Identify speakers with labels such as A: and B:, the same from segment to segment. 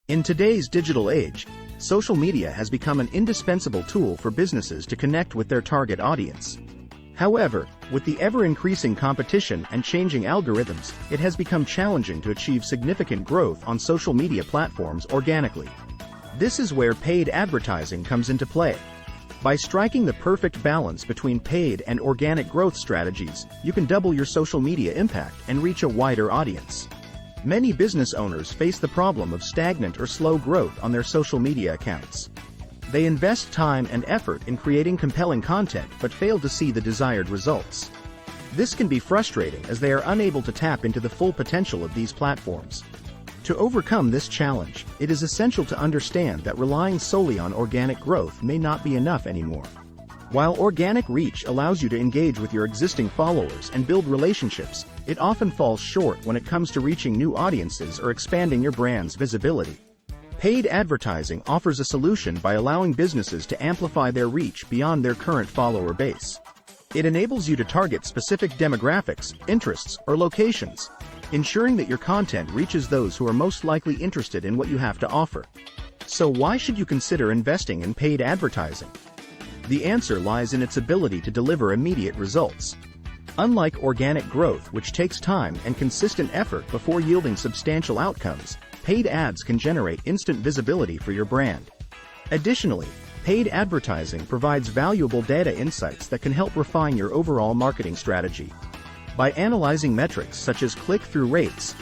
A: In today's digital age, social media has become an indispensable tool for businesses to connect with their target audience. However, with the ever-increasing competition and changing algorithms, it has become challenging to achieve significant growth on social media platforms organically. This is where paid advertising comes into play. By striking the perfect balance between paid and organic growth strategies, you can double your social media impact and reach a wider audience. Many business owners face the problem of stagnant or slow growth on their social media accounts. They invest time and effort in creating compelling content but fail to see the desired results. This can be frustrating as they are unable to tap into the full potential of these platforms. To overcome this challenge, it is essential to understand that relying solely on organic growth may not be enough anymore. While organic reach allows you to engage with your existing followers and build relationships, it often falls short when it comes to reaching new audiences or expanding your brand's visibility. Paid advertising offers a solution by allowing businesses to amplify their reach beyond their current follower base. It enables you to target specific demographics, interests, or locations, ensuring that your content reaches those who are most likely interested in what you have to offer. So why should you consider investing in paid advertising? The answer lies in its ability to deliver immediate results. Unlike organic growth, which takes time and consistent effort before yielding substantial outcomes, paid ads can generate instant visibility for your brand. Additionally, paid advertising provides valuable data insights that can help refine your overall marketing strategy. By analyzing metrics such as click-through rates,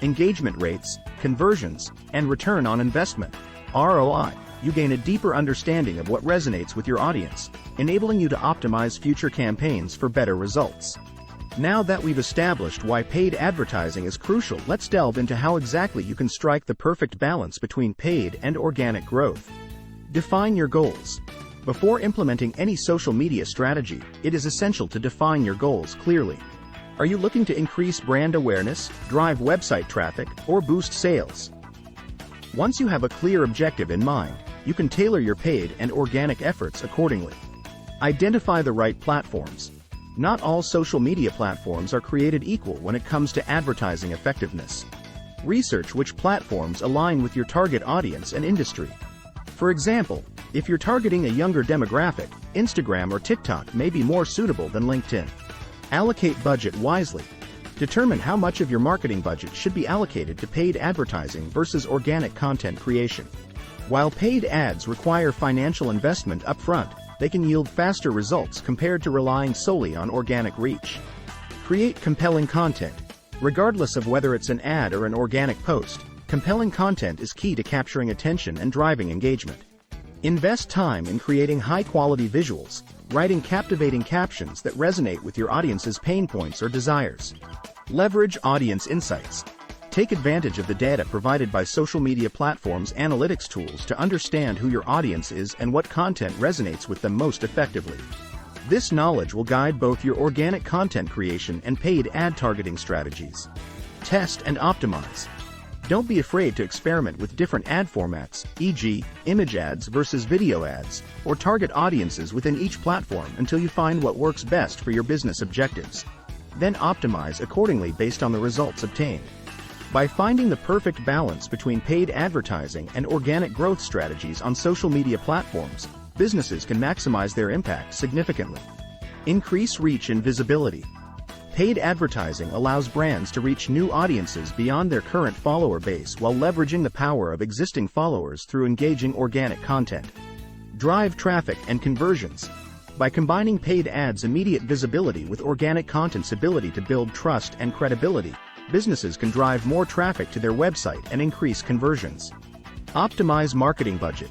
A: engagement rates, conversions, and return on investment, ROI, you gain a deeper understanding of what resonates with your audience, enabling you to optimize future campaigns for better results. Now that we've established why paid advertising is crucial, let's delve into how exactly you can strike the perfect balance between paid and organic growth. Define your goals. Before implementing any social media strategy, it is essential to define your goals clearly. Are you looking to increase brand awareness, drive website traffic, or boost sales? Once you have a clear objective in mind, you can tailor your paid and organic efforts accordingly. Identify the right platforms. Not all social media platforms are created equal when it comes to advertising effectiveness. Research which platforms align with your target audience and industry. For example, if you're targeting a younger demographic, Instagram or TikTok may be more suitable than LinkedIn. Allocate budget wisely. Determine how much of your marketing budget should be allocated to paid advertising versus organic content creation. While paid ads require financial investment upfront, they can yield faster results compared to relying solely on organic reach. Create compelling content. Regardless of whether it's an ad or an organic post, compelling content is key to capturing attention and driving engagement. Invest time in creating high-quality visuals, writing captivating captions that resonate with your audience's pain points or desires. Leverage audience insights. Take advantage of the data provided by social media platforms' analytics tools to understand who your audience is and what content resonates with them most effectively. This knowledge will guide both your organic content creation and paid ad targeting strategies. Test and optimize. Don't be afraid to experiment with different ad formats, e.g., image ads versus video ads, or target audiences within each platform until you find what works best for your business objectives. Then optimize accordingly based on the results obtained. By finding the perfect balance between paid advertising and organic growth strategies on social media platforms, businesses can maximize their impact significantly. Increase reach and visibility. Paid advertising allows brands to reach new audiences beyond their current follower base while leveraging the power of existing followers through engaging organic content. Drive traffic and conversions. By combining paid ads' immediate visibility with organic content's ability to build trust and credibility, businesses can drive more traffic to their website and increase conversions. Optimize marketing budget.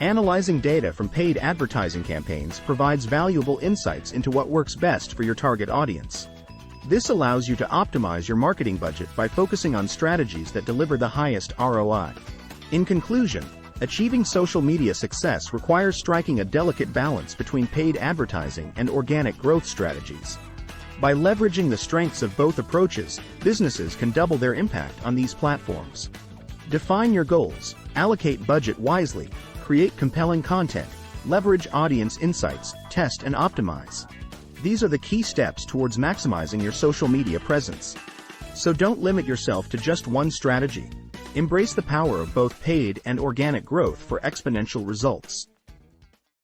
A: Analyzing data from paid advertising campaigns provides valuable insights into what works best for your target audience. This allows you to optimize your marketing budget by focusing on strategies that deliver the highest ROI. In conclusion, achieving social media success requires striking a delicate balance between paid advertising and organic growth strategies. By leveraging the strengths of both approaches, businesses can double their impact on these platforms. Define your goals, allocate budget wisely, create compelling content, leverage audience insights, test and optimize. These are the key steps towards maximizing your social media presence. So don't limit yourself to just one strategy. Embrace the power of both paid and organic growth for exponential results.